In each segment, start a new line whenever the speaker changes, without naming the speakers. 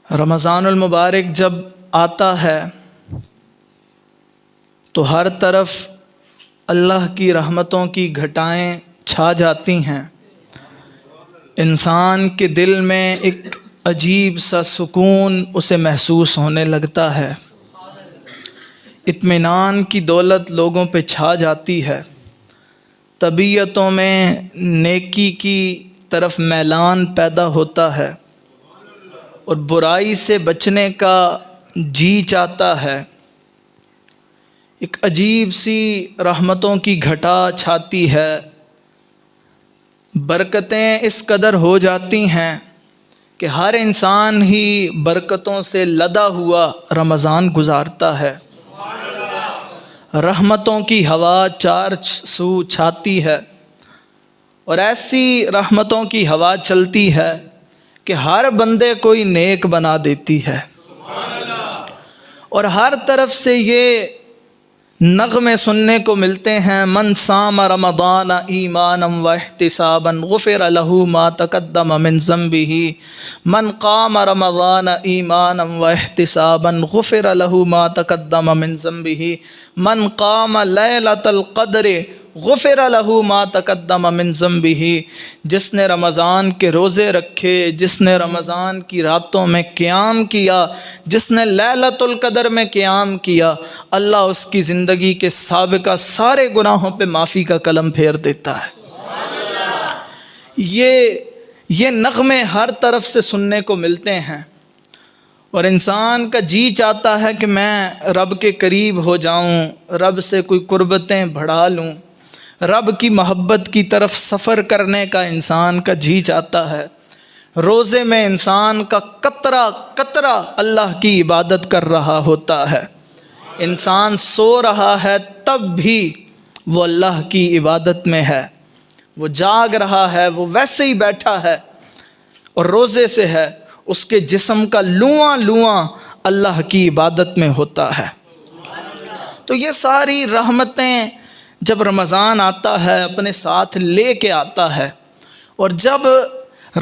رمضان المبارک جب آتا ہے تو ہر طرف اللہ کی رحمتوں کی گھٹائیں چھا جاتی ہیں۔ انسان کے دل میں ایک عجیب سا سکون اسے محسوس ہونے لگتا ہے، اطمینان کی دولت لوگوں پہ چھا جاتی ہے، طبیعتوں میں نیکی کی طرف میلان پیدا ہوتا ہے اور برائی سے بچنے کا جی چاہتا ہے۔ ایک عجیب سی رحمتوں کی گھٹا چھاتی ہے، برکتیں اس قدر ہو جاتی ہیں کہ ہر انسان ہی برکتوں سے لدا ہوا رمضان گزارتا ہے۔ رحمتوں کی ہوا چار سو چھاتی ہے اور ایسی رحمتوں کی ہوا چلتی ہے کہ ہر بندے کوئی نیک بنا دیتی ہے، اور ہر طرف سے یہ نغمے سننے کو ملتے ہیں، من صام رمضان ایمانا واحتسابا غفر له ما تقدم من ذنبه، من قام رمضان ایمانا واحتسابا غفر له ما تقدم من ذنبه، من قام لیلۃ القدر غفر له ما تقدم من ذنبه۔ جس نے رمضان کے روزے رکھے، جس نے رمضان کی راتوں میں قیام کیا، جس نے لیلۃ القدر میں قیام کیا، اللہ اس کی زندگی کے سابقہ سارے گناہوں پہ معافی کا قلم پھیر دیتا ہے۔ یہ نغمے ہر طرف سے سننے کو ملتے ہیں اور انسان کا جی چاہتا ہے کہ میں رب کے قریب ہو جاؤں، رب سے کوئی قربتیں بڑھا لوں، رب کی محبت کی طرف سفر کرنے کا انسان کا جی چاہتا ہے۔ روزے میں انسان کا قطرہ قطرہ اللہ کی عبادت کر رہا ہوتا ہے، انسان سو رہا ہے تب بھی وہ اللہ کی عبادت میں ہے، وہ جاگ رہا ہے، وہ ویسے ہی بیٹھا ہے اور روزے سے ہے، اس کے جسم کا لواں لواں اللہ کی عبادت میں ہوتا ہے۔ تو یہ ساری رحمتیں جب رمضان آتا ہے اپنے ساتھ لے کے آتا ہے، اور جب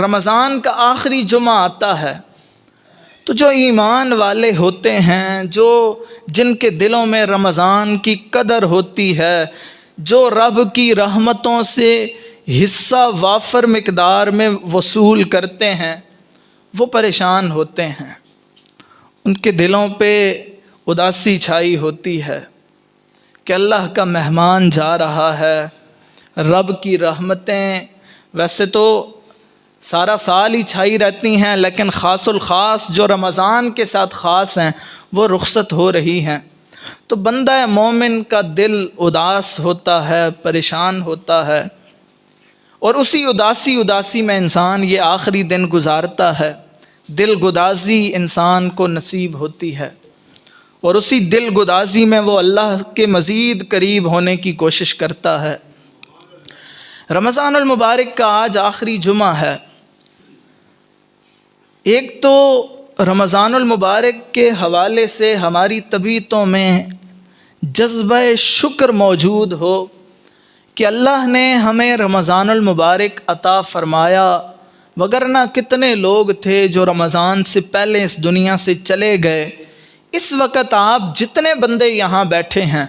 رمضان کا آخری جمعہ آتا ہے تو جو ایمان والے ہوتے ہیں، جن کے دلوں میں رمضان کی قدر ہوتی ہے، جو رب کی رحمتوں سے حصہ وافر مقدار میں وصول کرتے ہیں، وہ پریشان ہوتے ہیں، ان کے دلوں پہ اداسی چھائی ہوتی ہے کہ اللہ کا مہمان جا رہا ہے۔ رب کی رحمتیں ویسے تو سارا سال ہی چھائی رہتی ہیں، لیکن خاص الخاص جو رمضان کے ساتھ خاص ہیں وہ رخصت ہو رہی ہیں، تو بندہ مومن کا دل اداس ہوتا ہے، پریشان ہوتا ہے، اور اسی اداسی میں انسان یہ آخری دن گزارتا ہے۔ دل گدازی انسان کو نصیب ہوتی ہے اور اسی دل گدازی میں وہ اللہ کے مزید قریب ہونے کی کوشش کرتا ہے۔ رمضان المبارک کا آج آخری جمعہ ہے۔ ایک تو رمضان المبارک کے حوالے سے ہماری طبیعتوں میں جذبہ شکر موجود ہو کہ اللہ نے ہمیں رمضان المبارک عطا فرمایا، وگرنہ کتنے لوگ تھے جو رمضان سے پہلے اس دنیا سے چلے گئے۔ اس وقت آپ جتنے بندے یہاں بیٹھے ہیں،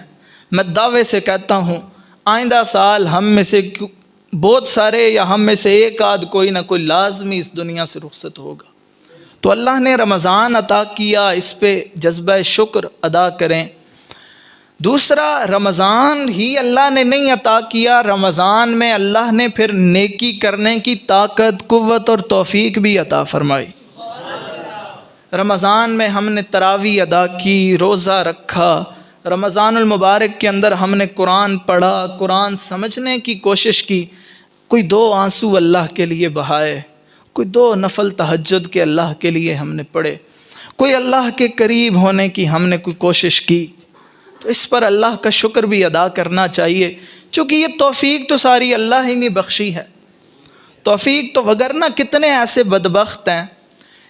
میں دعوے سے کہتا ہوں آئندہ سال ہم میں سے بہت سارے یا ہم میں سے ایک آدھ کوئی نہ کوئی لازمی اس دنیا سے رخصت ہوگا۔ تو اللہ نے رمضان عطا کیا، اس پہ جذبہ شکر ادا کریں۔ دوسرا، رمضان ہی اللہ نے نہیں عطا کیا، رمضان میں اللہ نے پھر نیکی کرنے کی طاقت، قوت اور توفیق بھی عطا فرمائی۔ رمضان میں ہم نے تراویح ادا کی، روزہ رکھا، رمضان المبارک کے اندر ہم نے قرآن پڑھا، قرآن سمجھنے کی کوشش کی، کوئی 2 آنسو اللہ کے لیے بہائے، کوئی 2 نفل تہجد کے اللہ کے لیے ہم نے پڑھے، کوئی اللہ کے قریب ہونے کی ہم نے کوئی کوشش کی، تو اس پر اللہ کا شکر بھی ادا کرنا چاہیے، چونکہ یہ توفیق تو ساری اللہ ہی نے بخشی ہے۔ توفیق تو وگرنہ کتنے ایسے بدبخت ہیں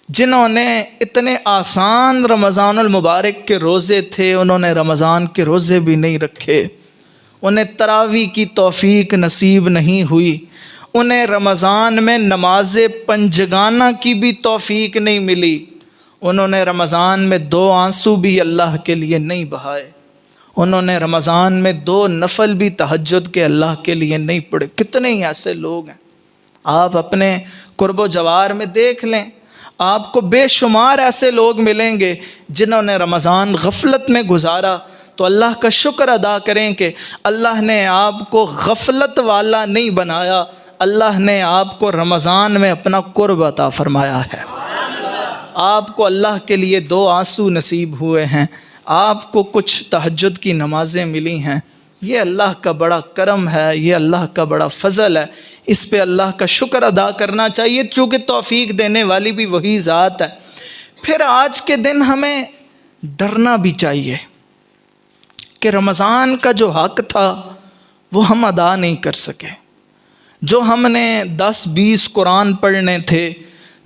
جنہوں نے اتنے آسان رمضان المبارک کے روزے تھے، انہوں نے رمضان کے روزے بھی نہیں رکھے، انہیں تراویح کی توفیق نصیب نہیں ہوئی، انہیں رمضان میں نماز پنجگانہ کی بھی توفیق نہیں ملی، انہوں نے رمضان میں 2 آنسو بھی اللہ کے لیے نہیں بہائے، انہوں نے رمضان میں 2 نفل بھی تہجد کے اللہ کے لیے نہیں پڑھے۔ کتنے ہی ایسے لوگ ہیں، آپ اپنے قرب و جوار میں دیکھ لیں، آپ کو بے شمار ایسے لوگ ملیں گے جنہوں نے رمضان غفلت میں گزارا۔ تو اللہ کا شکر ادا کریں کہ اللہ نے آپ کو غفلت والا نہیں بنایا، اللہ نے آپ کو رمضان میں اپنا قرب عطا فرمایا ہے۔ آپ کو اللہ کے لیے 2 آنسو نصیب ہوئے ہیں، آپ کو کچھ تہجد کی نمازیں ملی ہیں، یہ اللہ کا بڑا کرم ہے، یہ اللہ کا بڑا فضل ہے، اس پہ اللہ کا شکر ادا کرنا چاہیے، کیونکہ توفیق دینے والی بھی وہی ذات ہے۔ پھر آج کے دن ہمیں ڈرنا بھی چاہیے کہ رمضان کا جو حق تھا وہ ہم ادا نہیں کر سکے، جو ہم نے 10-20 قرآن پڑھنے تھے،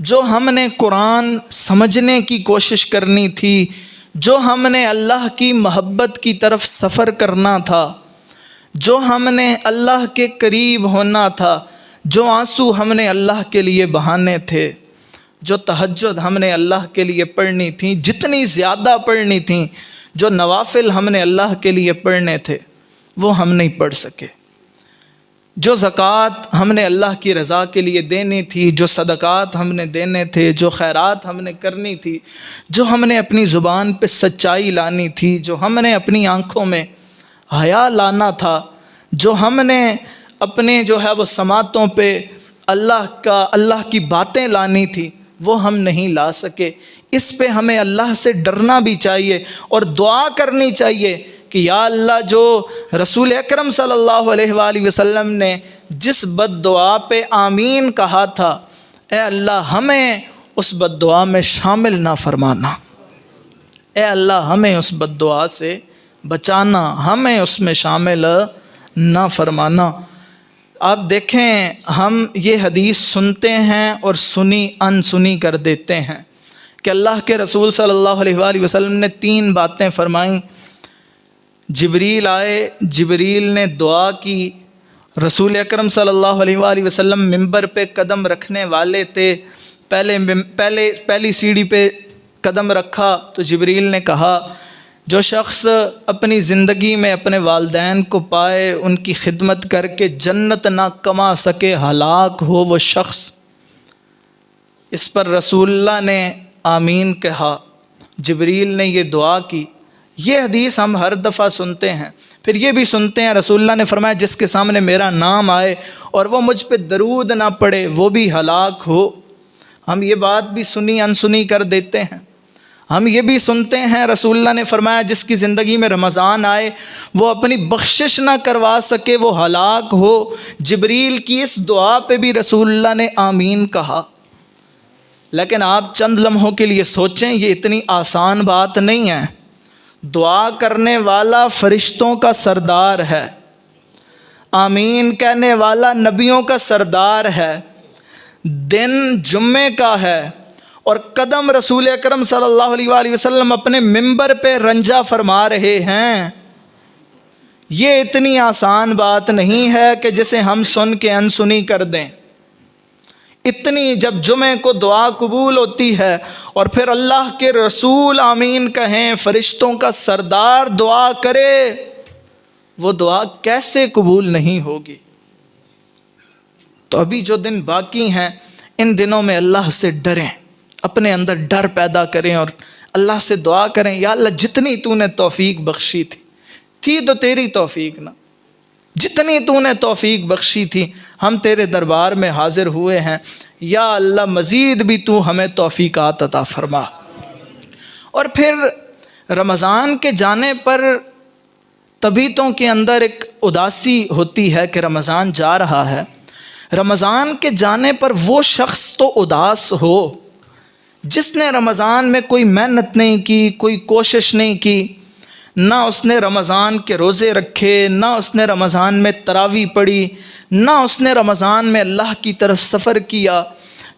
جو ہم نے قرآن سمجھنے کی کوشش کرنی تھی، جو ہم نے اللہ کی محبت کی طرف سفر کرنا تھا، جو ہم نے اللہ کے قریب ہونا تھا، جو آنسو ہم نے اللہ کے لیے بہانے تھے، جو تہجد ہم نے اللہ کے لیے پڑھنی تھیں، جتنی زیادہ پڑھنی تھیں، جو نوافل ہم نے اللہ کے لیے پڑھنے تھے وہ ہم نہیں پڑھ سکے، جو زکوٰۃ ہم نے اللہ کی رضا کے لیے دینی تھی، جو صدقات ہم نے دینے تھے، جو خیرات ہم نے کرنی تھی، جو ہم نے اپنی زبان پہ سچائی لانی تھی، جو ہم نے اپنی آنکھوں میں حیا لانا تھا، جو ہم نے اپنے جو ہے وہ سماعتوں پہ اللہ کی باتیں لانی تھی، وہ ہم نہیں لا سکے۔ اس پہ ہمیں اللہ سے ڈرنا بھی چاہیے اور دعا کرنی چاہیے کہ یا اللہ، جو رسول اکرم صلی اللہ علیہ وآلہ وسلم نے جس بد دعا پہ آمین کہا تھا، اے اللہ ہمیں اس بد دعا میں شامل نہ فرمانا، اے اللہ ہمیں اس بد دعا سے بچانا، ہمیں اس میں شامل نہ فرمانا۔ آپ دیکھیں، ہم یہ حدیث سنتے ہیں اور سنی انسنی کر دیتے ہیں کہ اللہ کے رسول صلی اللہ علیہ وآلہ وسلم نے 3 باتیں فرمائیں۔ جبریل آئے، جبریل نے دعا کی، رسول اکرم صلی اللہ علیہ وآلہ وسلم ممبر پہ قدم رکھنے والے تھے، پہلی سیڑھی پہ قدم رکھا تو جبریل نے کہا جو شخص اپنی زندگی میں اپنے والدین کو پائے، ان کی خدمت کر کے جنت نہ کما سکے، ہلاک ہو وہ شخص۔ اس پر رسول اللہ نے آمین کہا، جبریل نے یہ دعا کی۔ یہ حدیث ہم ہر دفعہ سنتے ہیں، پھر یہ بھی سنتے ہیں رسول اللہ نے فرمایا جس کے سامنے میرا نام آئے اور وہ مجھ پہ درود نہ پڑے وہ بھی ہلاک ہو۔ ہم یہ بات بھی سنی انسنی کر دیتے ہیں۔ ہم یہ بھی سنتے ہیں رسول اللہ نے فرمایا جس کی زندگی میں رمضان آئے وہ اپنی بخشش نہ کروا سکے وہ ہلاک ہو۔ جبریل کی اس دعا پہ بھی رسول اللہ نے آمین کہا۔ لیکن آپ چند لمحوں کے لیے سوچیں، یہ اتنی آسان بات نہیں ہے۔ دعا کرنے والا فرشتوں کا سردار ہے، آمین کہنے والا نبیوں کا سردار ہے، دن جمعے کا ہے، اور قدم رسول اکرم صلی اللہ علیہ وآلہ وسلم اپنے ممبر پہ رنجا فرما رہے ہیں۔ یہ اتنی آسان بات نہیں ہے کہ جسے ہم سن کے انسنی کر دیں۔ اتنی جب جمعے کو دعا قبول ہوتی ہے اور پھر اللہ کے رسول آمین کہیں، فرشتوں کا سردار دعا کرے، وہ دعا کیسے قبول نہیں ہوگی؟ تو ابھی جو دن باقی ہیں ان دنوں میں اللہ سے ڈریں، اپنے اندر ڈر پیدا کریں اور اللہ سے دعا کریں، یا اللہ جتنی تو نے توفیق بخشی تھی تو تیری توفیق نا، جتنی تو نے توفیق بخشی تھی ہم تیرے دربار میں حاضر ہوئے ہیں، یا اللہ مزید بھی تو ہمیں توفیقات عطا فرما۔ اور پھر رمضان کے جانے پر طبیعتوں کے اندر ایک اداسی ہوتی ہے کہ رمضان جا رہا ہے۔ رمضان کے جانے پر وہ شخص تو اداس ہو جس نے رمضان میں کوئی محنت نہیں کی، کوئی کوشش نہیں کی، نہ اس نے رمضان کے روزے رکھے، نہ اس نے رمضان میں تراویح پڑھی، نہ اس نے رمضان میں اللہ کی طرف سفر کیا،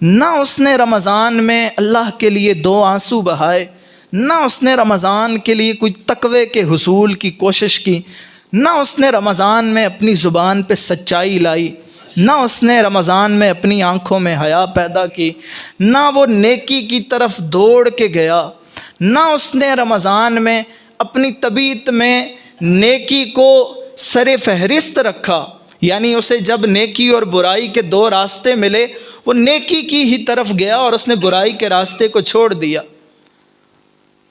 نہ اس نے رمضان میں اللہ کے لیے 2 آنسو بہائے، نہ اس نے رمضان کے لیے کوئی تقوی کے حصول کی کوشش کی، نہ اس نے رمضان میں اپنی زبان پہ سچائی لائی، نہ اس نے رمضان میں اپنی آنکھوں میں حیا پیدا کی، نہ وہ نیکی کی طرف دوڑ کے گیا، نہ اس نے رمضان میں اپنی طبیعت میں نیکی کو سر فہرست رکھا، یعنی اسے جب نیکی اور برائی کے دو راستے ملے وہ نیکی کی ہی طرف گیا اور اس نے برائی کے راستے کو چھوڑ دیا۔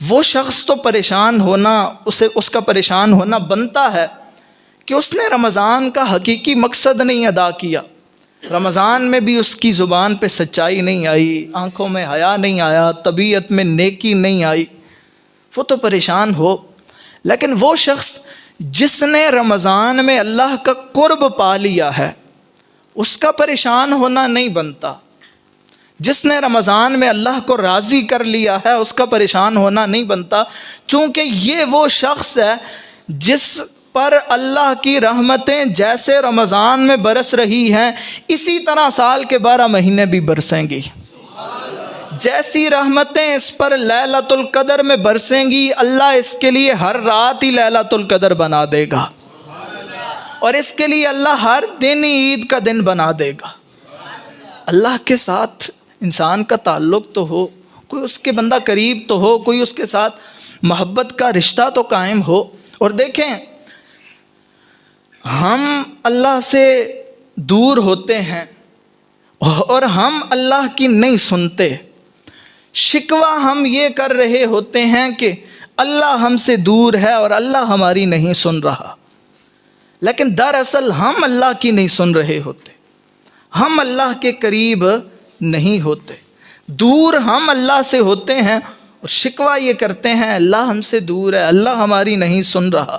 وہ شخص تو پریشان ہونا، اس کا پریشان ہونا بنتا ہے کہ اس نے رمضان کا حقیقی مقصد نہیں ادا کیا، رمضان میں بھی اس کی زبان پہ سچائی نہیں آئی، آنکھوں میں حیا نہیں آیا، طبیعت میں نیکی نہیں آئی، وہ تو پریشان ہو۔ لیکن وہ شخص جس نے رمضان میں اللہ کا قرب پا لیا ہے اس کا پریشان ہونا نہیں بنتا، جس نے رمضان میں اللہ کو راضی کر لیا ہے اس کا پریشان ہونا نہیں بنتا، چونکہ یہ وہ شخص ہے جس پر اللہ کی رحمتیں جیسے رمضان میں برس رہی ہیں اسی طرح سال کے 12 مہینے بھی برسیں گی۔ جیسی رحمتیں اس پر لیلۃ القدر میں برسیں گی، اللہ اس کے لیے ہر رات ہی لیلۃ القدر بنا دے گا، اور اس کے لیے اللہ ہر دن عید کا دن بنا دے گا۔ اللہ کے ساتھ انسان کا تعلق تو ہو، کوئی اس کے بندہ قریب تو ہو، کوئی اس کے ساتھ محبت کا رشتہ تو قائم ہو۔ اور دیکھیں، ہم اللہ سے دور ہوتے ہیں اور ہم اللہ کی نہیں سنتے، شکوہ ہم یہ کر رہے ہوتے ہیں کہ اللہ ہم سے دور ہے اور اللہ ہماری نہیں سن رہا، لیکن دراصل ہم اللہ کی نہیں سن رہے ہوتے، ہم اللہ کے قریب نہیں ہوتے، دور ہم اللہ سے ہوتے ہیں اور شکوہ یہ کرتے ہیں اللہ ہم سے دور ہے، اللہ ہماری نہیں سن رہا۔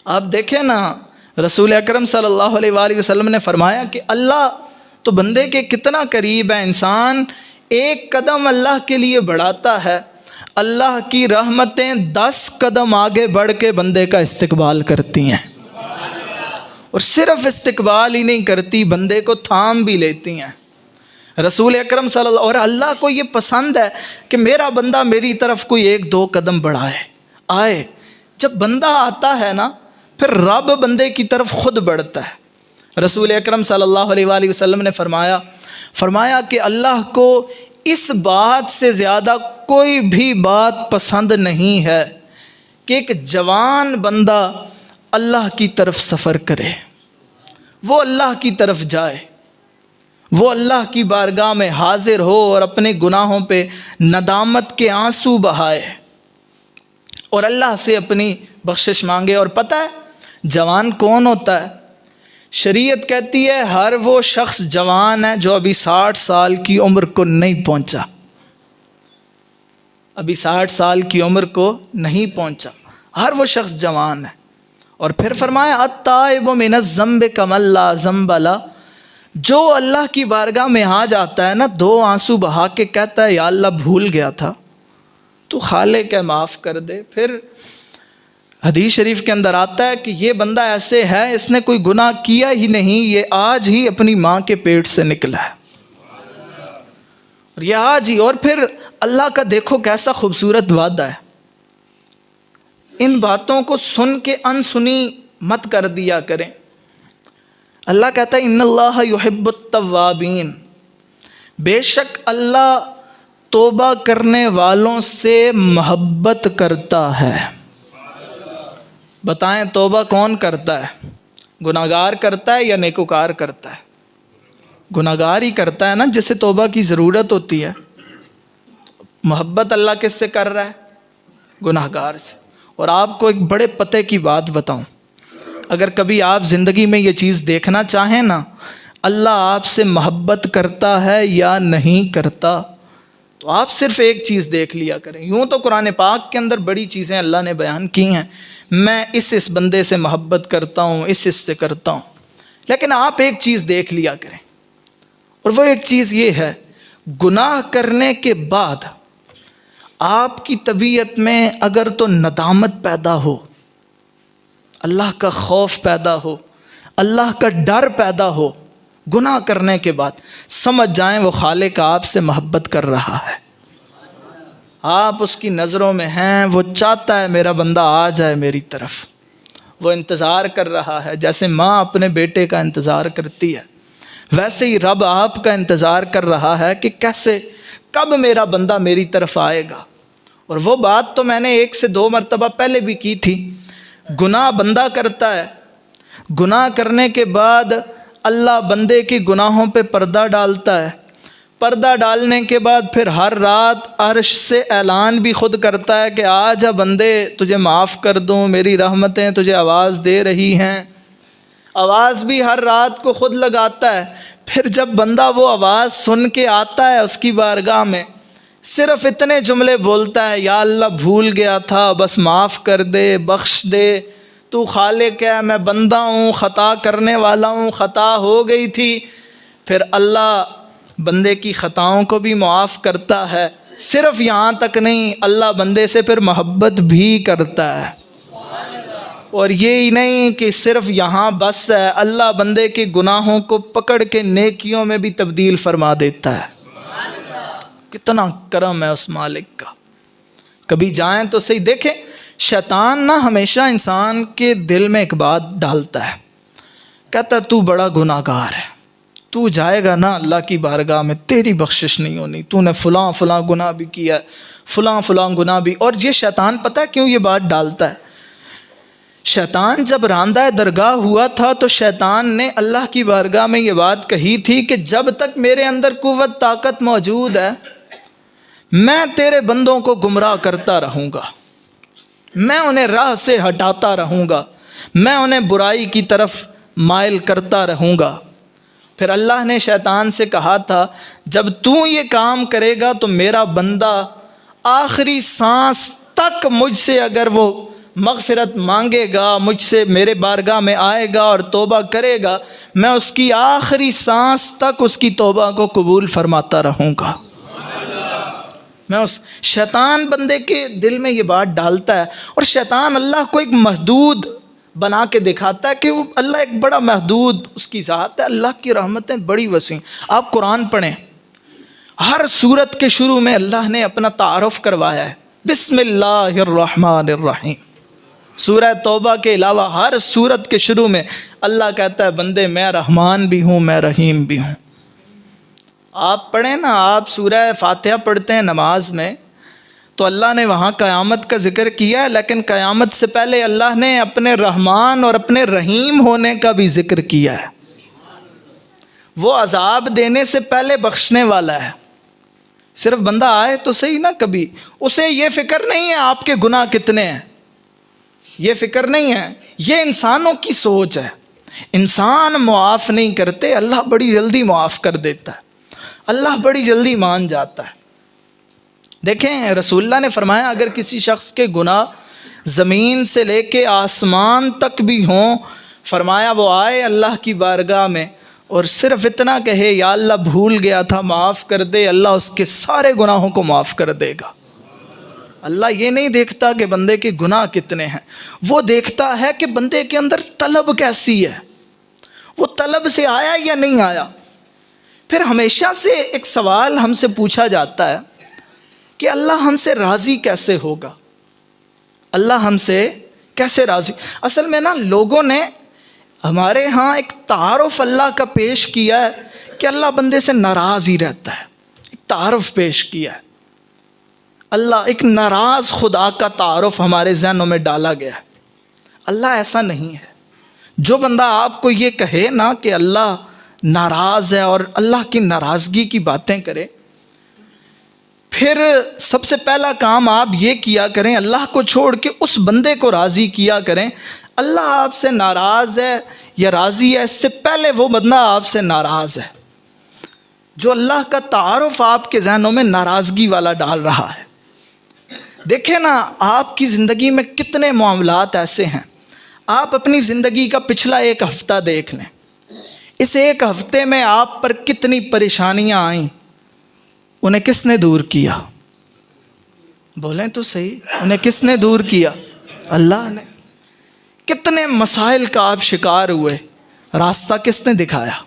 آپ دیکھیں نا، رسول اکرم صلی اللہ علیہ وآلہ وسلم نے فرمایا کہ اللہ تو بندے کے کتنا قریب ہے، انسان ایک قدم اللہ کے لیے بڑھاتا ہے، اللہ کی رحمتیں 10 قدم آگے بڑھ کے بندے کا استقبال کرتی ہیں، اور صرف استقبال ہی نہیں کرتی، بندے کو تھام بھی لیتی ہیں۔ رسول اکرم صلی اللہ، اور اللہ کو یہ پسند ہے کہ میرا بندہ میری طرف کوئی 1-2 قدم بڑھائے، آئے۔ جب بندہ آتا ہے نا پھر رب بندے کی طرف خود بڑھتا ہے۔ رسول اکرم صلی اللہ علیہ وآلہ وسلم نے فرمایا کہ اللہ کو اس بات سے زیادہ کوئی بھی بات پسند نہیں ہے کہ ایک جوان بندہ اللہ کی طرف سفر کرے، وہ اللہ کی طرف جائے، وہ اللہ کی بارگاہ میں حاضر ہو اور اپنے گناہوں پہ ندامت کے آنسو بہائے اور اللہ سے اپنی بخشش مانگے۔ اور پتہ ہے جوان کون ہوتا ہے؟ شریعت کہتی ہے ہر وہ شخص جوان ہے جو ابھی 60 سال کی عمر کو نہیں پہنچا، ابھی 60 سال کی عمر کو نہیں پہنچا، ہر وہ شخص جوان ہے۔ اور پھر فرمایا التائب من الذنب کمن لا ذنب لہ، جو اللہ کی بارگاہ میں آ جاتا ہے نا 2 آنسو بہا کے کہتا ہے یا اللہ بھول گیا تھا، تو خالق ہے معاف کر دے۔ پھر حدیث شریف کے اندر آتا ہے کہ یہ بندہ ایسے ہے اس نے کوئی گناہ کیا ہی نہیں، یہ آج ہی اپنی ماں کے پیٹ سے نکلا ہے، اور یہ آج ہی۔ اور پھر اللہ کا دیکھو کیسا خوبصورت وعدہ ہے، ان باتوں کو سن کے انسنی مت کر دیا کریں۔ اللہ کہتا ہے ان اللہ یحب التوابین، بے شک اللہ توبہ کرنے والوں سے محبت کرتا ہے۔ بتائیں توبہ کون کرتا ہے؟ گناہگار کرتا ہے یا نیکوکار کرتا ہے؟ گناہگار ہی کرتا ہے نا، جسے توبہ کی ضرورت ہوتی ہے۔ محبت اللہ کس سے کر رہا ہے؟ گناہگار سے۔ اور آپ کو ایک بڑے پتے کی بات بتاؤں، اگر کبھی آپ زندگی میں یہ چیز دیکھنا چاہیں نا اللہ آپ سے محبت کرتا ہے یا نہیں کرتا، تو آپ صرف ایک چیز دیکھ لیا کریں۔ یوں تو قرآن پاک کے اندر بڑی چیزیں اللہ نے بیان کی ہیں، میں اس بندے سے محبت کرتا ہوں، اس سے کرتا ہوں، لیکن آپ ایک چیز دیکھ لیا کریں، اور وہ ایک چیز یہ ہے، گناہ کرنے کے بعد آپ کی طبیعت میں اگر تو ندامت پیدا ہو، اللہ کا خوف پیدا ہو، اللہ کا ڈر پیدا ہو، گناہ کرنے کے بعد سمجھ جائیں وہ خالق آپ سے محبت کر رہا ہے، آپ اس کی نظروں میں ہیں، وہ چاہتا ہے میرا بندہ آ جائے میری طرف، وہ انتظار کر رہا ہے، جیسے ماں اپنے بیٹے کا انتظار کرتی ہے، ویسے ہی رب آپ کا انتظار کر رہا ہے کہ کیسے، کب میرا بندہ میری طرف آئے گا۔ اور وہ بات تو میں نے 1 سے 2 مرتبہ پہلے بھی کی تھی، گناہ بندہ کرتا ہے، گناہ کرنے کے بعد اللہ بندے کی گناہوں پہ پردہ ڈالتا ہے، پردہ ڈالنے کے بعد پھر ہر رات عرش سے اعلان بھی خود کرتا ہے کہ آجا بندے تجھے معاف کر دوں، میری رحمتیں تجھے آواز دے رہی ہیں۔ آواز بھی ہر رات کو خود لگاتا ہے۔ پھر جب بندہ وہ آواز سن کے آتا ہے اس کی بارگاہ میں، صرف اتنے جملے بولتا ہے، یا اللہ بھول گیا تھا، بس معاف کر دے، بخش دے، تو خالق ہے، میں بندہ ہوں، خطا کرنے والا ہوں، خطا ہو گئی تھی۔ پھر اللہ بندے کی خطاؤں کو بھی معاف کرتا ہے۔ صرف یہاں تک نہیں، اللہ بندے سے پھر محبت بھی کرتا ہے۔ اور یہی نہیں کہ صرف یہاں بس ہے، اللہ بندے کے گناہوں کو پکڑ کے نیکیوں میں بھی تبدیل فرما دیتا ہے۔ کتنا کرم ہے اس مالک کا۔ کبھی جائیں تو صحیح، دیکھیں شیطان نہ ہمیشہ انسان کے دل میں ایک بات ڈالتا ہے، کہتا ہے تو بڑا گناہ گار ہے، تو جائے گا نا اللہ کی بارگاہ میں تیری بخشش نہیں ہونی، تو نے فلاں فلاں گناہ بھی کیا ہے، فلاں فلاں گناہ بھی۔ اور یہ شیطان پتہ ہے کیوں یہ بات ڈالتا ہے؟ شیطان جب راندہ درگاہ ہوا تھا تو شیطان نے اللہ کی بارگاہ میں یہ بات کہی تھی کہ جب تک میرے اندر قوت طاقت موجود ہے میں تیرے بندوں کو گمراہ کرتا رہوں گا، میں انہیں راہ سے ہٹاتا رہوں گا، میں انہیں برائی کی طرف مائل کرتا رہوں گا۔ پھر اللہ نے شیطان سے کہا تھا جب تو یہ کام کرے گا تو میرا بندہ آخری سانس تک مجھ سے اگر وہ مغفرت مانگے گا، مجھ سے میرے بارگاہ میں آئے گا اور توبہ کرے گا، میں اس کی آخری سانس تک اس کی توبہ کو قبول فرماتا رہوں گا۔ میں اس شیطان بندے کے دل میں یہ بات ڈالتا ہے، اور شیطان اللہ کو ایک محدود بنا کے دکھاتا ہے کہ وہ اللہ ایک بڑا محدود اس کی ذات ہے، اللہ کی رحمتیں بڑی وسیع۔ آپ قرآن پڑھیں، ہر سورت کے شروع میں اللہ نے اپنا تعارف کروایا ہے، بسم اللہ الرحمن الرحیم۔ سورہ توبہ کے علاوہ ہر سورت کے شروع میں اللہ کہتا ہے بندے میں رحمان بھی ہوں، میں رحیم بھی ہوں۔ آپ پڑھیں نا، آپ سورہ فاتحہ پڑھتے ہیں نماز میں تو اللہ نے وہاں قیامت کا ذکر کیا ہے، لیکن قیامت سے پہلے اللہ نے اپنے رحمان اور اپنے رحیم ہونے کا بھی ذکر کیا ہے۔ وہ عذاب دینے سے پہلے بخشنے والا ہے۔ صرف بندہ آئے تو صحیح نا، کبھی اسے یہ فکر نہیں ہے آپ کے گناہ کتنے ہیں، یہ فکر نہیں ہے، یہ انسانوں کی سوچ ہے۔ انسان معاف نہیں کرتے، اللہ بڑی جلدی معاف کر دیتا ہے، اللہ بڑی جلدی مان جاتا ہے۔ دیکھیں رسول اللہ نے فرمایا اگر کسی شخص کے گناہ زمین سے لے کے آسمان تک بھی ہوں، فرمایا وہ آئے اللہ کی بارگاہ میں اور صرف اتنا کہے یا اللہ بھول گیا تھا معاف کر دے، اللہ اس کے سارے گناہوں کو معاف کر دے گا۔ اللہ یہ نہیں دیکھتا کہ بندے کے گناہ کتنے ہیں، وہ دیکھتا ہے کہ بندے کے اندر طلب کیسی ہے، وہ طلب سے آیا یا نہیں آیا۔ پھر ہمیشہ سے ایک سوال ہم سے پوچھا جاتا ہے کہ اللہ ہم سے راضی کیسے ہوگا، اللہ ہم سے کیسے راضی۔ اصل میں نا لوگوں نے ہمارے ہاں ایک تعارف اللہ کا پیش کیا ہے کہ اللہ بندے سے ناراض ہی رہتا ہے، ایک تعارف پیش کیا ہے اللہ، ایک ناراض خدا کا تعارف ہمارے ذہنوں میں ڈالا گیا ہے۔ اللہ ایسا نہیں ہے۔ جو بندہ آپ کو یہ کہے نا کہ اللہ ناراض ہے اور اللہ کی ناراضگی کی باتیں کرے، پھر سب سے پہلا کام آپ یہ کیا کریں، اللہ کو چھوڑ کے اس بندے کو راضی کیا کریں۔ اللہ آپ سے ناراض ہے یا راضی ہے، اس سے پہلے وہ بندہ آپ سے ناراض ہے جو اللہ کا تعارف آپ کے ذہنوں میں ناراضگی والا ڈال رہا ہے۔ دیکھیں نا آپ کی زندگی میں کتنے معاملات ایسے ہیں، آپ اپنی زندگی کا پچھلا 1 ہفتہ دیکھ لیں، اس 1 ہفتے میں آپ پر کتنی پریشانیاں آئیں، انہیں کس نے دور کیا؟ بولیں تو صحیح، انہیں کس نے دور کیا؟ اللہ نے۔ کتنے مسائل کا آپ شکار ہوئے، راستہ کس نے دکھایا؟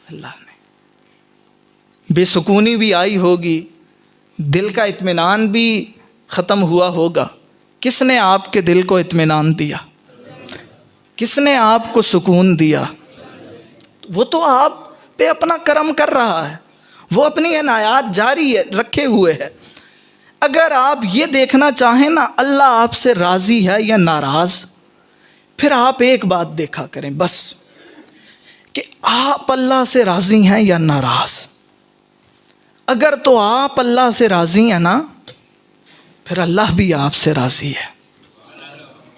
اللہ نے۔ بے سکونی بھی آئی ہوگی، دل کا اطمینان بھی ختم ہوا ہوگا، کس نے آپ کے دل کو اطمینان دیا؟ کس نے آپ کو سکون دیا؟ وہ تو آپ پہ اپنا کرم کر رہا ہے، وہ اپنی عنایات جاری ہے رکھے ہوئے ہے۔ اگر آپ یہ دیکھنا چاہیں نا اللہ آپ سے راضی ہے یا ناراض، پھر آپ ایک بات دیکھا کریں بس، کہ آپ اللہ سے راضی ہیں یا ناراض۔ اگر تو آپ اللہ سے راضی ہیں نا، پھر اللہ بھی آپ سے راضی ہے۔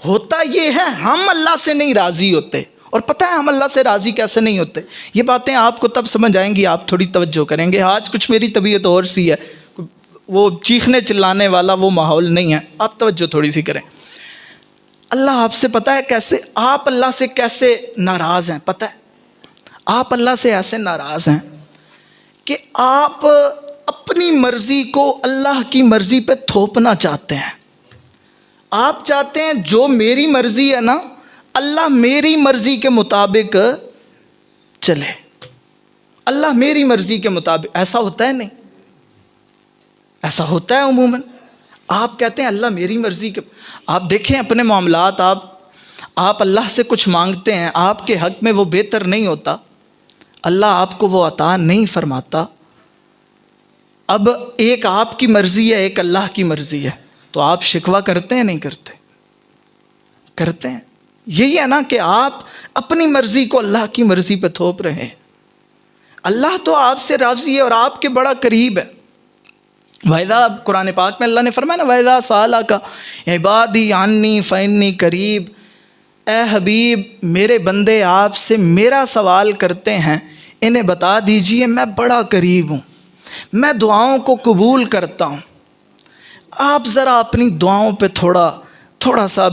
ہوتا یہ ہے ہم اللہ سے نہیں راضی ہوتے، اور پتہ ہے ہم اللہ سے راضی کیسے نہیں ہوتے؟ یہ باتیں آپ کو تب سمجھ آئیں گی آپ تھوڑی توجہ کریں گے۔ آج کچھ میری طبیعت اور سی ہے، وہ چیخنے چلانے والا وہ ماحول نہیں ہے، آپ توجہ تھوڑی سی کریں۔ اللہ آپ سے پتہ ہے کیسے، آپ اللہ سے کیسے ناراض ہیں؟ پتہ ہے آپ اللہ سے ایسے ناراض ہیں کہ آپ اپنی مرضی کو اللہ کی مرضی پہ تھوپنا چاہتے ہیں۔ آپ چاہتے ہیں جو میری مرضی ہے نا اللہ میری مرضی کے مطابق چلے، اللہ میری مرضی کے مطابق۔ ایسا ہوتا ہے نہیں؟ ایسا ہوتا ہے عموماً۔ آپ کہتے ہیں اللہ میری مرضی کے، آپ دیکھیں اپنے معاملات، آپ اللہ سے کچھ مانگتے ہیں، آپ کے حق میں وہ بہتر نہیں ہوتا، اللہ آپ کو وہ عطا نہیں فرماتا۔ اب ایک آپ کی مرضی ہے، ایک اللہ کی مرضی ہے، تو آپ شکوہ کرتے ہیں نہیں کرتے؟ کرتے ہیں۔ یہی ہے نا کہ آپ اپنی مرضی کو اللہ کی مرضی پہ تھوپ رہے ہیں۔ اللہ تو آپ سے راضی ہے اور آپ کے بڑا قریب ہے۔ وَإِذَا، قرآن پاک میں اللہ نے فرمایا نا وَإِذَا سَأَلَكَ عِبَادِي عَنِّي فَإِنِّي قَرِيب، اے حبیب میرے بندے آپ سے میرا سوال کرتے ہیں، انہیں بتا دیجئے میں بڑا قریب ہوں، میں دعاؤں کو قبول کرتا ہوں۔ آپ ذرا اپنی دعاؤں پہ تھوڑا سا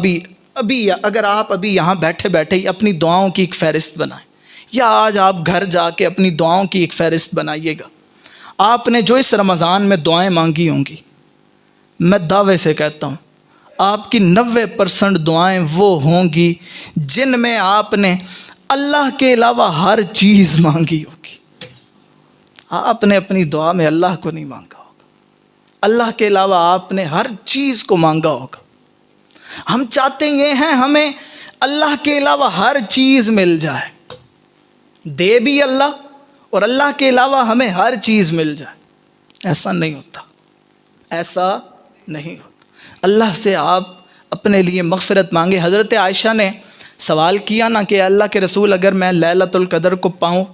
ابھی اگر آپ ابھی یہاں بیٹھے بیٹھے ہی اپنی دعاؤں کی ایک فہرست بنائیں، یا آج آپ گھر جا کے اپنی دعاؤں کی ایک فہرست بنائیے گا۔ آپ نے جو اس رمضان میں دعائیں مانگی ہوں گی، میں دعوے سے کہتا ہوں آپ کی 90% دعائیں وہ ہوں گی جن میں آپ نے اللہ کے علاوہ ہر چیز مانگی ہوگی۔ آپ نے اپنی دعا میں اللہ کو نہیں مانگا ہوگا، اللہ کے علاوہ آپ نے ہر چیز کو مانگا ہوگا۔ ہم چاہتے یہ ہیں ہمیں اللہ کے علاوہ ہر چیز مل جائے، دے بھی اللہ اور اللہ کے علاوہ ہمیں ہر چیز مل جائے۔ ایسا نہیں ہوتا، ایسا نہیں ہوتا۔ اللہ سے آپ اپنے لیے مغفرت مانگے۔ حضرت عائشہ نے سوال کیا نا کہ اللہ کے رسول اگر میں لیلۃ القدر کو پاؤں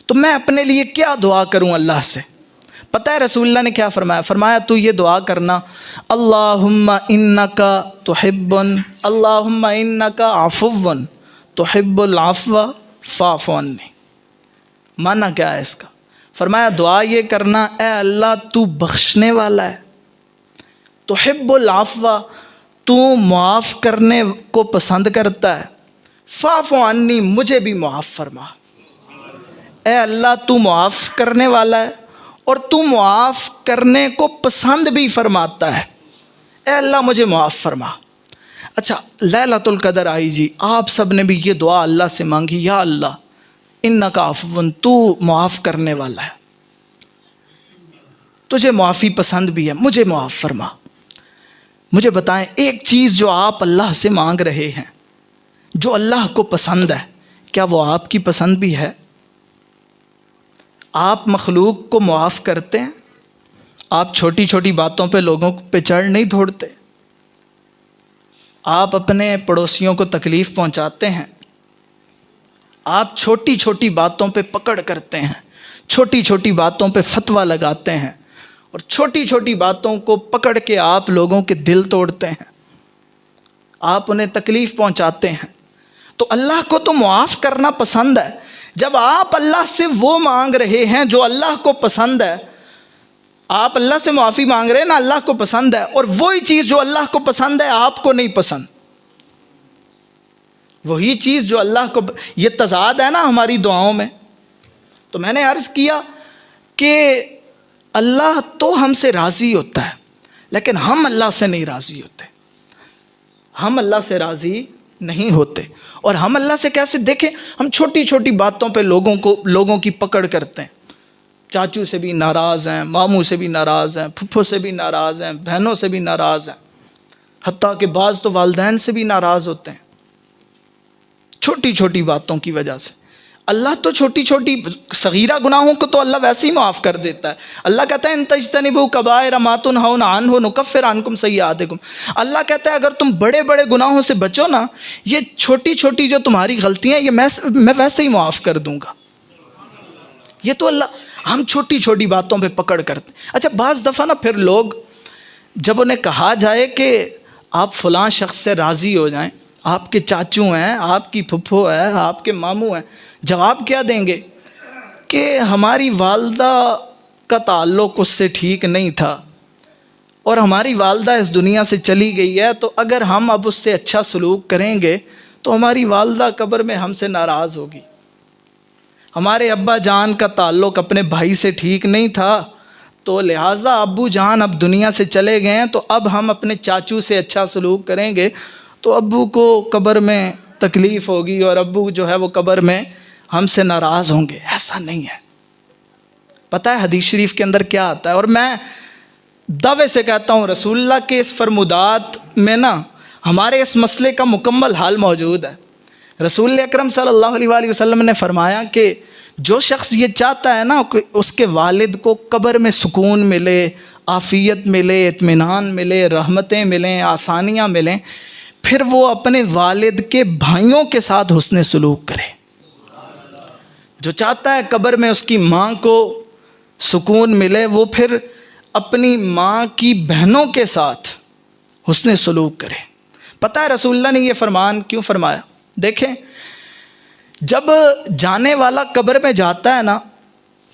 تو میں اپنے لیے کیا دعا کروں اللہ سے؟ پتہ ہے رسول اللہ نے کیا فرمایا؟ فرمایا تو یہ دعا کرنا، اللہم انکا تحب، اللہم انکا عفو تحب العفو فاعف عنی۔ معنی کیا ہے اس کا؟ فرمایا دعا یہ کرنا، اے اللہ تو بخشنے والا ہے، تحب العفو تو معاف کرنے کو پسند کرتا ہے، فاعف عنی مجھے بھی معاف فرما۔ اے اللہ تو معاف کرنے والا ہے اور تو معاف کرنے کو پسند بھی فرماتا ہے، اے اللہ مجھے معاف فرما۔ اچھا لیلۃ القدر آئی جی، آپ سب نے بھی یہ دعا اللہ سے مانگی، یا اللہ انکا عفو، تو معاف کرنے والا ہے، تجھے معافی پسند بھی ہے، مجھے معاف فرما۔ مجھے بتائیں ایک چیز جو آپ اللہ سے مانگ رہے ہیں جو اللہ کو پسند ہے، کیا وہ آپ کی پسند بھی ہے؟ آپ مخلوق کو معاف کرتے ہیں؟ آپ چھوٹی چھوٹی باتوں پہ لوگوں پہ چڑھ نہیں دوڑتے؟ آپ اپنے پڑوسیوں کو تکلیف پہنچاتے ہیں؟ آپ چھوٹی چھوٹی باتوں پہ پکڑ کرتے ہیں، چھوٹی چھوٹی باتوں پہ فتویٰ لگاتے ہیں، اور چھوٹی چھوٹی باتوں کو پکڑ کے آپ لوگوں کے دل توڑتے ہیں، آپ انہیں تکلیف پہنچاتے ہیں۔ تو اللہ کو تو معاف کرنا پسند ہے۔ جب آپ اللہ سے وہ مانگ رہے ہیں جو اللہ کو پسند ہے، آپ اللہ سے معافی مانگ رہے ہیں نا، اللہ کو پسند ہے، اور وہی چیز جو اللہ کو پسند ہے آپ کو نہیں پسند، وہی چیز جو اللہ کو، یہ تضاد ہے نا ہماری دعاؤں میں۔ تو میں نے عرض کیا کہ اللہ تو ہم سے راضی ہوتا ہے، لیکن ہم اللہ سے نہیں راضی ہوتے، ہم اللہ سے راضی نہیں ہوتے۔ اور ہم اللہ سے کیسے؟ دیکھیں ہم چھوٹی چھوٹی باتوں پہ لوگوں کی پکڑ کرتے ہیں، چاچو سے بھی ناراض ہیں، ماموں سے بھی ناراض ہیں، پھپھو سے بھی ناراض ہیں، بہنوں سے بھی ناراض ہیں، حتیٰ کہ بعض تو والدین سے بھی ناراض ہوتے ہیں۔ چھوٹی چھوٹی باتوں کی وجہ سے۔ اللہ تو چھوٹی چھوٹی صغیرہ گناہوں کو تو اللہ ویسے ہی معاف کر دیتا ہے۔ اللہ کہتا ہے ان تجتنبوا کبائر ما تنہون عنہ نکفر عنکم سیئاتکم۔ اللہ کہتا ہے اگر تم بڑے بڑے گناہوں سے بچو نا، یہ چھوٹی چھوٹی جو تمہاری غلطیاں یہ میں ویسے ہی معاف کر دوں گا۔ یہ تو اللہ، ہم چھوٹی چھوٹی باتوں پہ پکڑ کرتے۔ اچھا بعض دفعہ نا پھر لوگ جب انہیں کہا جائے کہ آپ فلاں شخص سے راضی ہو جائیں، آپ کے چاچو ہیں، آپ کی پھپھو ہے، آپ کے ماموں ہیں، جواب کیا دیں گے کہ ہماری والدہ کا تعلق اس سے ٹھیک نہیں تھا اور ہماری والدہ اس دنیا سے چلی گئی ہے، تو اگر ہم اب اس سے اچھا سلوک کریں گے تو ہماری والدہ قبر میں ہم سے ناراض ہوگی۔ ہمارے ابا جان کا تعلق اپنے بھائی سے ٹھیک نہیں تھا، تو لہٰذا ابو جان اب دنیا سے چلے گئے ہیں، تو اب ہم اپنے چاچو سے اچھا سلوک کریں گے تو ابو کو قبر میں تکلیف ہوگی اور ابو جو ہے وہ قبر میں ہم سے ناراض ہوں گے۔ ایسا نہیں ہے۔ پتہ ہے حدیث شریف کے اندر کیا آتا ہے؟ اور میں دعوے سے کہتا ہوں رسول اللہ کے اس فرمودات میں نا ہمارے اس مسئلے کا مکمل حل موجود ہے۔ رسول اکرم صلی اللہ علیہ وآلہ وسلم نے فرمایا کہ جو شخص یہ چاہتا ہے نا کہ اس کے والد کو قبر میں سکون ملے، عافیت ملے، اطمینان ملے، رحمتیں ملیں، آسانیاں ملیں، پھر وہ اپنے والد کے بھائیوں کے ساتھ حسن سلوک کرے۔ جو چاہتا ہے قبر میں اس کی ماں کو سکون ملے، وہ پھر اپنی ماں کی بہنوں کے ساتھ حسن سلوک کرے۔ پتہ ہے رسول اللہ نے یہ فرمان کیوں فرمایا؟ دیکھیں، جب جانے والا قبر میں جاتا ہے نا،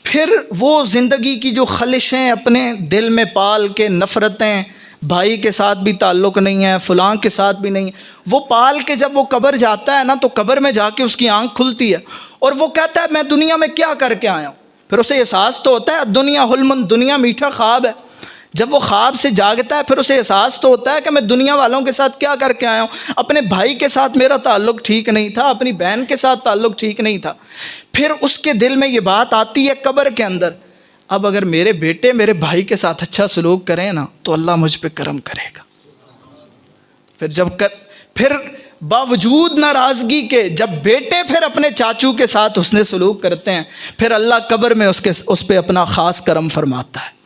پھر وہ زندگی کی جو خلشیں اپنے دل میں پال کے، نفرتیں، بھائی کے ساتھ بھی تعلق نہیں ہے، فلاں کے ساتھ بھی نہیں ہے، وہ پال کے جب وہ قبر جاتا ہے نا تو قبر میں جا کے اس کی آنکھ کھلتی ہے اور وہ کہتا ہے میں دنیا میں کیا کر کے آیا ہوں۔ پھر اسے احساس تو ہوتا ہے دنیا حلم، دنیا میٹھا خواب ہے۔ جب وہ خواب سے جاگتا ہے پھر اسے احساس تو ہوتا ہے کہ میں دنیا والوں کے ساتھ کیا کر کے آیا ہوں، اپنے بھائی کے ساتھ میرا تعلق ٹھیک نہیں تھا، اپنی بہن کے ساتھ تعلق ٹھیک نہیں تھا۔ پھر اس کے دل میں یہ بات آتی ہے قبر کے اندر، اب اگر میرے بیٹے میرے بھائی کے ساتھ اچھا سلوک کریں نا تو اللہ مجھ پہ کرم کرے گا۔ پھر باوجود ناراضگی کے جب بیٹے پھر اپنے چاچو کے ساتھ حسن سلوک کرتے ہیں، پھر اللہ قبر میں اس پہ اپنا خاص کرم فرماتا ہے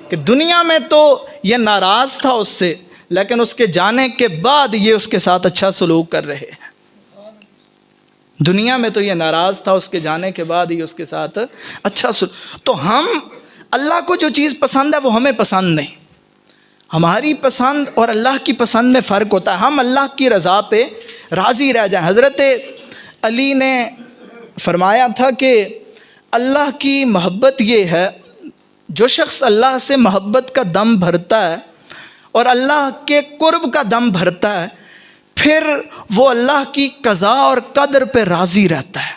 کہ دنیا میں تو یہ ناراض تھا اس سے، لیکن اس کے جانے کے بعد یہ اس کے ساتھ اچھا سلوک کر رہے ہیں۔ دنیا میں تو یہ ناراض تھا، اس کے جانے کے بعد یہ اس کے ساتھ اچھا سلوک۔ تو ہم اللہ کو جو چیز پسند ہے وہ ہمیں پسند نہیں۔ ہماری پسند اور اللہ کی پسند میں فرق ہوتا ہے۔ ہم اللہ کی رضا پہ راضی رہ جائیں۔ حضرت علی نے فرمایا تھا کہ اللہ کی محبت یہ ہے، جو شخص اللہ سے محبت کا دم بھرتا ہے اور اللہ کے قرب کا دم بھرتا ہے، پھر وہ اللہ کی قضا اور قدر پہ راضی رہتا ہے،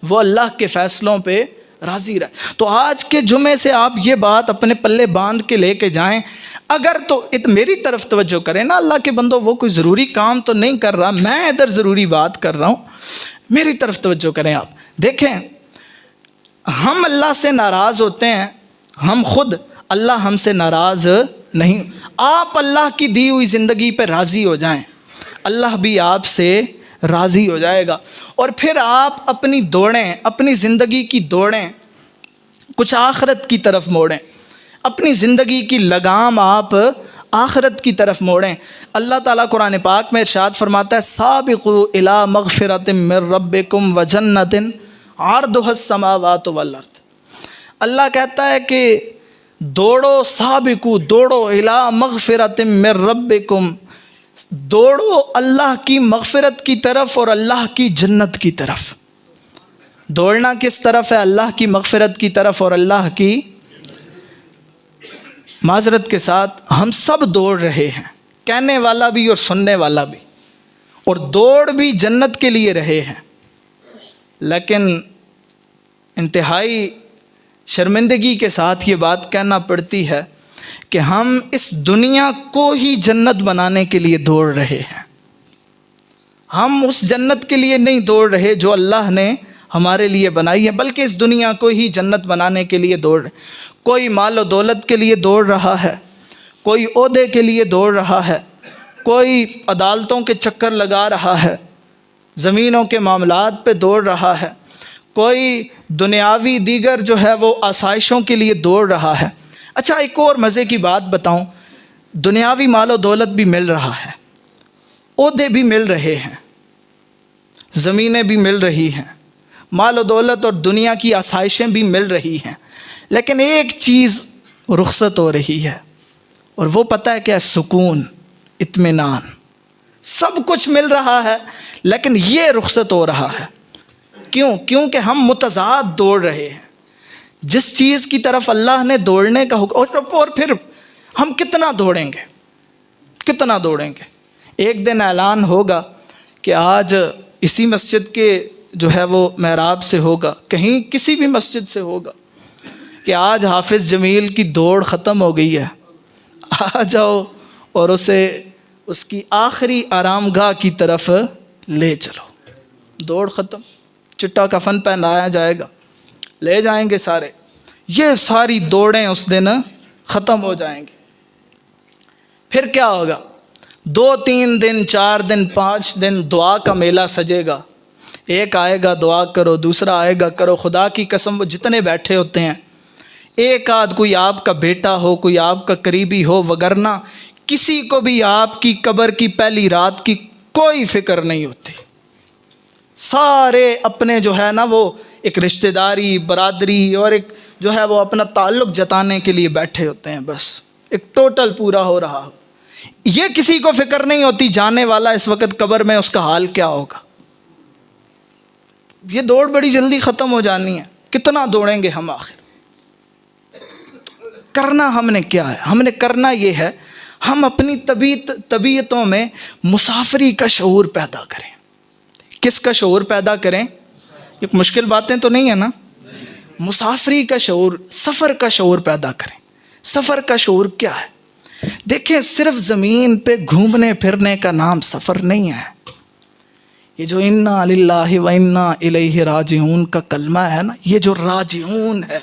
وہ اللہ کے فیصلوں پہ راضی رہتا ہے۔ تو آج کے جمعے سے آپ یہ بات اپنے پلے باندھ کے لے کے جائیں۔ اگر تو میری طرف توجہ کریں نا، اللہ کے بندوں، وہ کوئی ضروری کام تو نہیں کر رہا، میں ادھر ضروری بات کر رہا ہوں، میری طرف توجہ کریں۔ آپ دیکھیں، ہم اللہ سے ناراض ہوتے ہیں، ہم خود، اللہ ہم سے ناراض نہیں۔ آپ اللہ کی دی ہوئی زندگی پہ راضی ہو جائیں، اللہ بھی آپ سے راضی ہو جائے گا۔ اور پھر آپ اپنی دوڑیں، اپنی زندگی کی دوڑیں کچھ آخرت کی طرف موڑیں، اپنی زندگی کی لگام آپ آخرت کی طرف موڑیں۔ اللہ تعالیٰ قرآن پاک میں ارشاد فرماتا ہے سابقوا الی مغفرۃ من ربکم وجنۃ عرضها السماوات والارض۔ اللہ کہتا ہے کہ دوڑو، سابقو، دوڑو الی مغفرۃ من ربکم، دوڑو اللہ کی مغفرت کی طرف اور اللہ کی جنت کی طرف۔ دوڑنا کس طرف ہے؟ اللہ کی مغفرت کی طرف اور اللہ کی، معذرت کے ساتھ ہم سب دوڑ رہے ہیں، کہنے والا بھی اور سننے والا بھی، اور دوڑ بھی جنت کے لیے رہے ہیں، لیکن انتہائی شرمندگی کے ساتھ یہ بات کہنا پڑتی ہے کہ ہم اس دنیا کو ہی جنت بنانے کے لیے دوڑ رہے ہیں۔ ہم اس جنت کے لیے نہیں دوڑ رہے جو اللہ نے ہمارے لیے بنائی ہے، بلکہ اس دنیا کو ہی جنت بنانے کے لیے دوڑ رہے۔ کوئی مال و دولت کے لیے دوڑ رہا ہے، کوئی عہدے کے لیے دوڑ رہا ہے، کوئی عدالتوں کے چکر لگا رہا ہے، زمینوں کے معاملات پہ دوڑ رہا ہے، کوئی دنیاوی دیگر جو ہے وہ آسائشوں کے لیے دوڑ رہا ہے۔ اچھا ایک اور مزے کی بات بتاؤں، دنیاوی مال و دولت بھی مل رہا ہے، عہدے بھی مل رہے ہیں، زمینیں بھی مل رہی ہیں، مال و دولت اور دنیا کی آسائشیں بھی مل رہی ہیں، لیکن ایک چیز رخصت ہو رہی ہے، اور وہ پتہ ہے کیا؟ سکون، اطمینان۔ سب کچھ مل رہا ہے لیکن یہ رخصت ہو رہا ہے۔ کیوں؟ کیونکہ ہم متضاد دوڑ رہے ہیں۔ جس چیز کی طرف اللہ نے دوڑنے کا حکم، اور پھر ہم کتنا دوڑیں گے، کتنا دوڑیں گے؟ ایک دن اعلان ہوگا کہ آج اسی مسجد کے جو ہے وہ محراب سے ہوگا، کہیں کسی بھی مسجد سے ہوگا کہ آج حافظ جمیل کی دوڑ ختم ہو گئی ہے، آ جاؤ اور اسے اس کی آخری آرام گاہ کی طرف لے چلو۔ دوڑ ختم، چٹا کفن پہنایا جائے گا، لے جائیں گے سارے، یہ ساری دوڑیں اس دن ختم ہو جائیں گے۔ پھر کیا ہوگا؟ 2 3 دن 4 دن 5 دن دعا کا میلہ سجے گا، ایک آئے گا دعا کرو، دوسرا آئے گا کرو۔ خدا کی قسم وہ جتنے بیٹھے ہوتے ہیں، ایک آدھ کوئی آپ کا بیٹا ہو، کوئی آپ کا قریبی ہو، وگرنہ کسی کو بھی آپ کی قبر کی پہلی رات کی کوئی فکر نہیں ہوتی۔ سارے اپنے جو ہے نا وہ ایک رشتہ داری، برادری اور ایک جو ہے وہ اپنا تعلق جتانے کے لیے بیٹھے ہوتے ہیں، بس ایک ٹوٹل پورا ہو رہا ہو۔ یہ کسی کو فکر نہیں ہوتی جانے والا اس وقت قبر میں اس کا حال کیا ہوگا۔ یہ دوڑ بڑی جلدی ختم ہو جانی ہے۔ کتنا دوڑیں گے ہم آخر؟ کرنا ہم نے کیا ہے؟ ہم نے کرنا یہ ہے، ہم اپنی طبیعتوں میں مسافری کا شعور پیدا کریں۔ کس کا شعور پیدا کریں؟ یہ مشکل باتیں تو نہیں ہے نا؟ مسافری کا شعور، سفر کا شعور پیدا کریں۔ سفر کا شعور کیا ہے؟ دیکھیں، صرف زمین پہ گھومنے پھرنے کا نام سفر نہیں ہے۔ یہ جو انا للہ و انا الیہ راجعون کا کلمہ ہے نا، یہ جو راجعون ہے،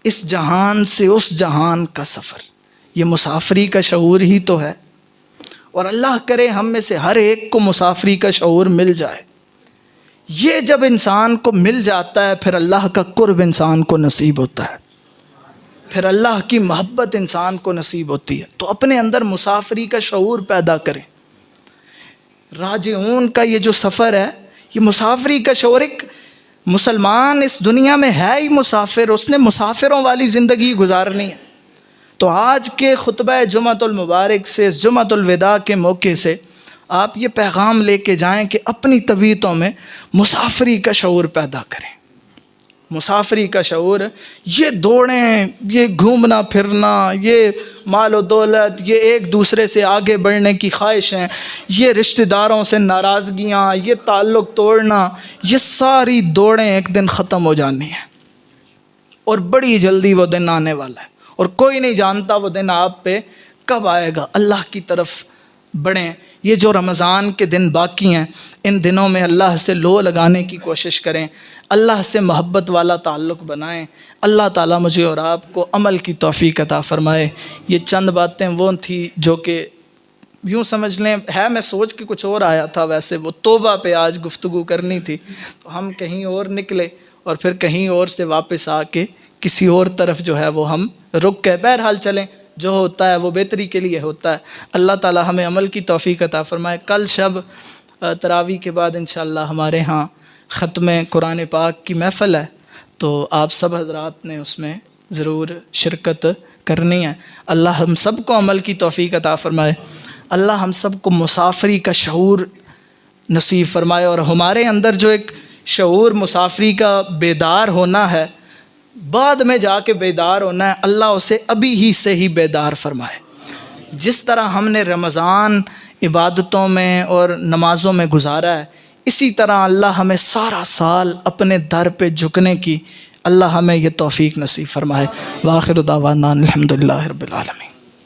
اس جہان سے اس جہان کا سفر، یہ مسافری کا شعور ہی تو ہے۔ اور اللہ کرے ہم میں سے ہر ایک کو مسافری کا شعور مل جائے۔ یہ جب انسان کو مل جاتا ہے، پھر اللہ کا قرب انسان کو نصیب ہوتا ہے، پھر اللہ کی محبت انسان کو نصیب ہوتی ہے۔ تو اپنے اندر مسافری کا شعور پیدا کریں۔ راجعون کا یہ جو سفر ہے، یہ مسافری کا شعور، ایک مسلمان اس دنیا میں ہے ہی مسافر، اس نے مسافروں والی زندگی گزارنی ہے۔ تو آج کے خطبہ جمعۃ المبارک سے، اس جمعۃ الوداع کے موقع سے آپ یہ پیغام لے کے جائیں کہ اپنی طبیعتوں میں مسافری کا شعور پیدا کریں۔ مسافری کا شعور، یہ دوڑیں، یہ گھومنا پھرنا، یہ مال و دولت، یہ ایک دوسرے سے آگے بڑھنے کی خواہشیں، یہ رشتہ داروں سے ناراضگیاں، یہ تعلق توڑنا، یہ ساری دوڑیں ایک دن ختم ہو جانی ہیں، اور بڑی جلدی وہ دن آنے والا ہے، اور کوئی نہیں جانتا وہ دن آپ پہ کب آئے گا۔ اللہ کی طرف بڑھیں۔ یہ جو رمضان کے دن باقی ہیں، ان دنوں میں اللہ سے لو لگانے کی کوشش کریں، اللہ سے محبت والا تعلق بنائیں۔ اللہ تعالیٰ مجھے اور آپ کو عمل کی توفیق عطا فرمائے۔ یہ چند باتیں وہ تھیں جو کہ یوں سمجھ لیں ہے، میں سوچ کے کچھ اور آیا تھا، ویسے وہ توبہ پہ آج گفتگو کرنی تھی، تو ہم کہیں اور نکلے اور پھر کہیں اور سے واپس آ کے کسی اور طرف جو ہے وہ ہم رک گئے۔ بہرحال چلیں، جو ہوتا ہے وہ بہتری کے لیے ہوتا ہے۔ اللہ تعالی ہمیں عمل کی توفیق عطا فرمائے۔ کل شب تراویح کے بعد انشاءاللہ ہمارے ہاں ختم قرآن پاک کی محفل ہے، تو آپ سب حضرات نے اس میں ضرور شرکت کرنی ہے۔ اللہ ہم سب کو عمل کی توفیق عطا فرمائے۔ اللہ ہم سب کو مسافری کا شعور نصیب فرمائے، اور ہمارے اندر جو ایک شعور مسافری کا بیدار ہونا ہے، بعد میں جا کے بیدار ہونا ہے، اللہ اسے ابھی ہی سے ہی بیدار فرمائے۔ جس طرح ہم نے رمضان عبادتوں میں اور نمازوں میں گزارا ہے، اسی طرح اللہ ہمیں سارا سال اپنے در پہ جھکنے کی اللہ ہمیں یہ توفیق نصیب فرمائے۔ وآخر دعوانا الحمدللہ رب العالمین۔